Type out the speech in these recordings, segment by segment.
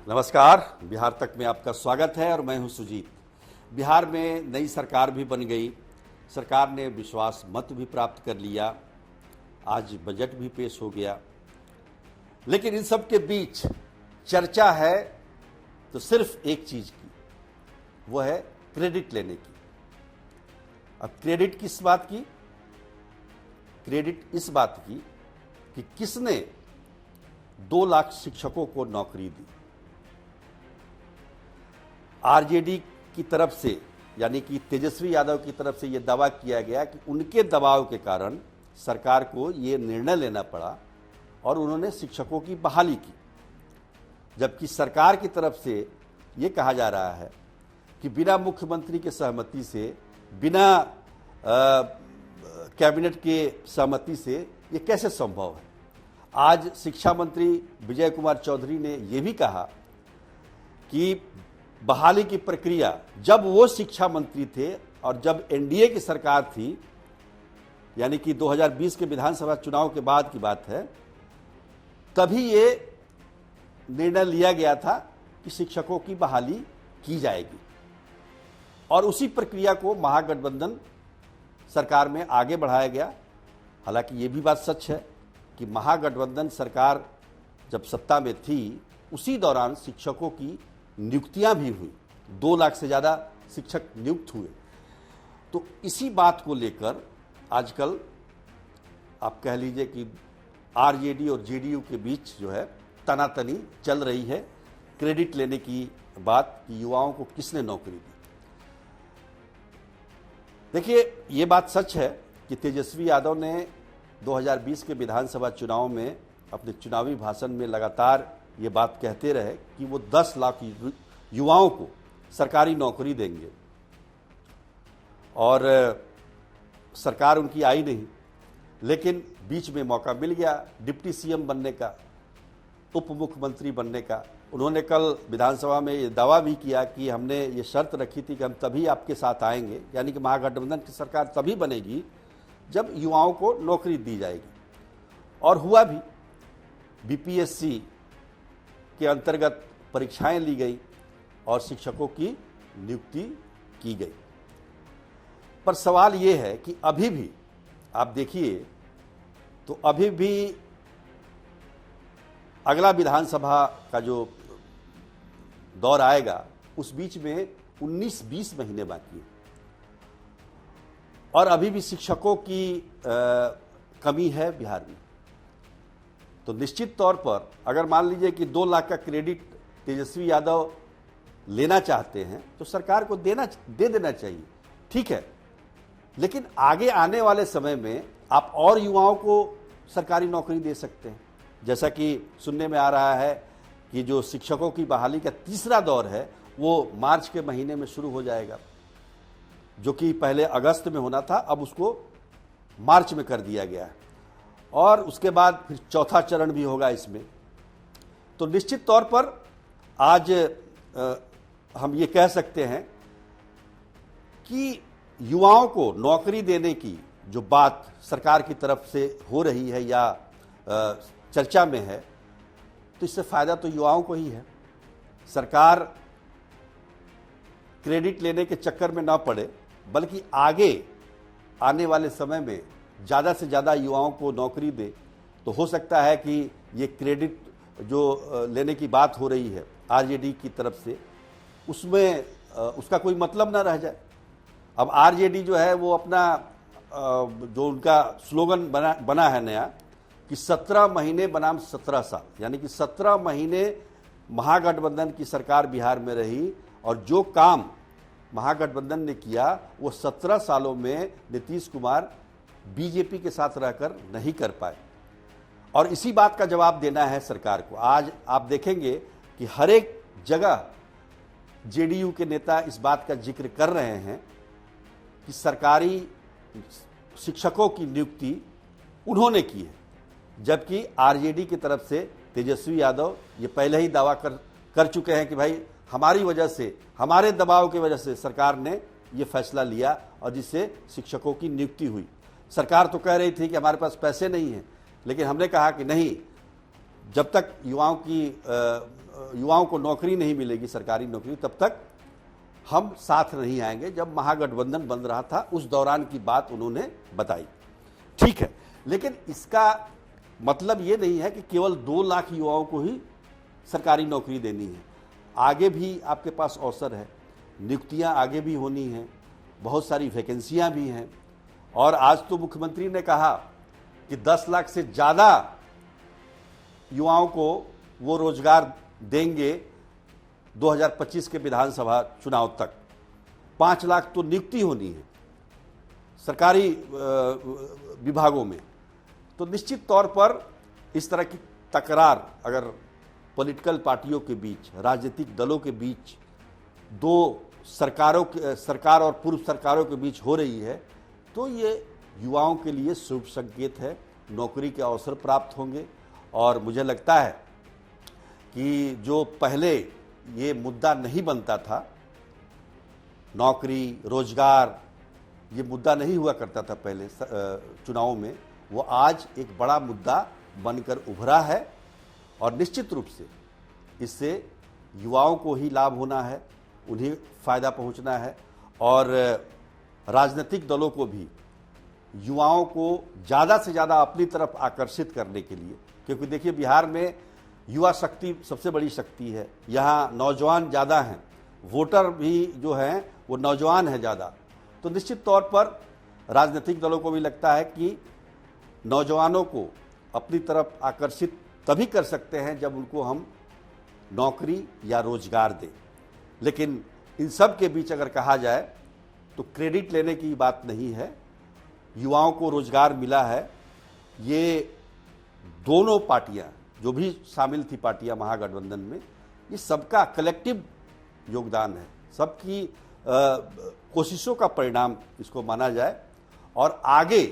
नमस्कार। बिहार तक में आपका स्वागत है और मैं हूं सुजीत। बिहार में नई सरकार भी बन गई, सरकार ने विश्वास मत भी प्राप्त कर लिया, आज बजट भी पेश हो गया। लेकिन इन सब के बीच चर्चा है तो सिर्फ एक चीज की, वो है क्रेडिट लेने की। अब क्रेडिट किस बात की? क्रेडिट इस बात की कि किसने 2 लाख शिक्षकों को नौकरी दी। आरजेडी की तरफ से, यानी कि तेजस्वी यादव की तरफ से यह दावा किया गया कि उनके दबाव के कारण सरकार को ये निर्णय लेना पड़ा और उन्होंने शिक्षकों की बहाली की। जबकि सरकार की तरफ से ये कहा जा रहा है कि बिना मुख्यमंत्री के सहमति से, बिना कैबिनेट के सहमति से ये कैसे संभव है। आज शिक्षा मंत्री विजय कुमार चौधरी ने यह भी कहा कि बहाली की प्रक्रिया, जब वो शिक्षा मंत्री थे और जब एनडीए की सरकार थी, यानी कि 2020 के विधानसभा चुनाव के बाद की बात है, तभी ये निर्णय लिया गया था कि शिक्षकों की बहाली की जाएगी। और उसी प्रक्रिया को महागठबंधन सरकार में आगे बढ़ाया गया। हालांकि ये भी बात सच है कि महागठबंधन सरकार जब सत्ता में थी, उसी दौरान शिक्षकों की नियुक्तियां भी हुई, 2 लाख से ज़्यादा शिक्षक नियुक्त हुए। तो इसी बात को लेकर आजकल आप कह लीजिए कि आरजेडी और जेडीयू के बीच जो है तनातनी चल रही है, क्रेडिट लेने की बात कि युवाओं को किसने नौकरी दी। देखिए, ये बात सच है कि तेजस्वी यादव ने 2020 के विधानसभा चुनाव में अपने चुनावी भाषण में लगातार ये बात कहते रहे कि वो 10 लाख युवाओं को सरकारी नौकरी देंगे, और सरकार उनकी आई नहीं। लेकिन बीच में मौका मिल गया डिप्टी सीएम बनने का, उप मुख्यमंत्री बनने का। उन्होंने कल विधानसभा में ये दावा भी किया कि हमने ये शर्त रखी थी कि हम तभी आपके साथ आएंगे, यानी कि महागठबंधन की सरकार तभी बनेगी जब युवाओं को नौकरी दी जाएगी। और हुआ भी। बीपीएससी के अंतर्गत परीक्षाएं ली गई और शिक्षकों की नियुक्ति की गई। पर सवाल ये है कि अभी भी आप देखिए तो अभी भी अगला विधानसभा का जो दौर आएगा, उस बीच में 19-20 महीने बाकी है और अभी भी शिक्षकों की कमी है बिहार में। तो निश्चित तौर पर अगर मान लीजिए कि 2 लाख का क्रेडिट तेजस्वी यादव लेना चाहते हैं तो सरकार को दे देना चाहिए, ठीक है। लेकिन आगे आने वाले समय में आप और युवाओं को सरकारी नौकरी दे सकते हैं। जैसा कि सुनने में आ रहा है कि जो शिक्षकों की बहाली का तीसरा दौर है वो मार्च के महीने में शुरू हो जाएगा, जो कि पहले अगस्त में होना था, अब उसको मार्च में कर दिया गया है। और उसके बाद फिर चौथा चरण भी होगा इसमें। तो निश्चित तौर पर आज हम ये कह सकते हैं कि युवाओं को नौकरी देने की जो बात सरकार की तरफ से हो रही है या चर्चा में है, तो इससे फायदा तो युवाओं को ही है। सरकार क्रेडिट लेने के चक्कर में ना पड़े, बल्कि आगे आने वाले समय में ज़्यादा से ज़्यादा युवाओं को नौकरी दे, तो हो सकता है कि ये क्रेडिट जो लेने की बात हो रही है आरजेडी की तरफ से, उसमें उसका कोई मतलब ना रह जाए। अब आरजेडी जो है वो अपना जो उनका स्लोगन बना है नया कि 17 महीने बनाम 17 साल, यानी कि 17 महीने महागठबंधन की सरकार बिहार में रही और जो काम महागठबंधन ने किया वो 17 सालों में नीतीश कुमार बीजेपी के साथ रहकर नहीं कर पाए। और इसी बात का जवाब देना है सरकार को। आज आप देखेंगे कि हर एक जगह जेडीयू के नेता इस बात का जिक्र कर रहे हैं कि सरकारी शिक्षकों की नियुक्ति उन्होंने की है, जबकि आरजेडी की तरफ से तेजस्वी यादव ये पहले ही दावा कर चुके हैं कि भाई हमारी वजह से, हमारे दबाव की वजह से सरकार ने ये फैसला लिया और जिससे शिक्षकों की नियुक्ति हुई। सरकार तो कह रही थी कि हमारे पास पैसे नहीं हैं, लेकिन हमने कहा कि नहीं, जब तक युवाओं को नौकरी नहीं मिलेगी, सरकारी नौकरी, तब तक हम साथ नहीं आएंगे। जब महागठबंधन बन रहा था उस दौरान की बात उन्होंने बताई। ठीक है, लेकिन इसका मतलब ये नहीं है कि केवल 2 लाख युवाओं को ही सरकारी नौकरी देनी है। आगे भी आपके पास अवसर है, नियुक्तियां आगे भी होनी हैं, बहुत सारी वैकेंसियां भी हैं। और आज तो मुख्यमंत्री ने कहा कि 10 लाख से ज़्यादा युवाओं को वो रोजगार देंगे 2025 के विधानसभा चुनाव तक। 5 लाख तो नियुक्ति होनी है सरकारी विभागों में। तो निश्चित तौर पर इस तरह की तकरार अगर पॉलिटिकल पार्टियों के बीच, राजनीतिक दलों के बीच, 2 सरकार और पूर्व सरकारों के बीच हो रही है, तो ये युवाओं के लिए शुभ संकेत है। नौकरी के अवसर प्राप्त होंगे। और मुझे लगता है कि जो पहले ये मुद्दा नहीं बनता था, नौकरी, रोजगार, ये मुद्दा नहीं हुआ करता था पहले चुनावों में, वो आज एक बड़ा मुद्दा बनकर उभरा है। और निश्चित रूप से इससे युवाओं को ही लाभ होना है, उन्हें फ़ायदा पहुंचना है। और राजनीतिक दलों को भी युवाओं को ज़्यादा से ज़्यादा अपनी तरफ आकर्षित करने के लिए, क्योंकि देखिए बिहार में युवा शक्ति सबसे बड़ी शक्ति है। यहाँ नौजवान ज़्यादा हैं, वोटर भी जो हैं वो नौजवान हैं ज़्यादा। तो निश्चित तौर पर राजनीतिक दलों को भी लगता है कि नौजवानों को अपनी तरफ आकर्षित तभी कर सकते हैं जब उनको हम नौकरी या रोजगार दें। लेकिन इन सब के बीच अगर कहा जाए तो क्रेडिट लेने की बात नहीं है। युवाओं को रोजगार मिला है, ये दोनों पार्टियां जो भी शामिल थी पार्टियां महागठबंधन में, ये सबका कलेक्टिव योगदान है, सबकी कोशिशों का परिणाम इसको माना जाए। और आगे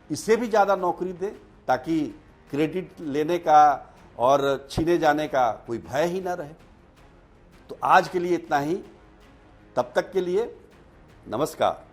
इससे भी ज़्यादा नौकरी दें ताकि क्रेडिट लेने का और छीने जाने का कोई भय ही ना रहे। तो आज के लिए इतना ही। तब तक के लिए नमस्कार।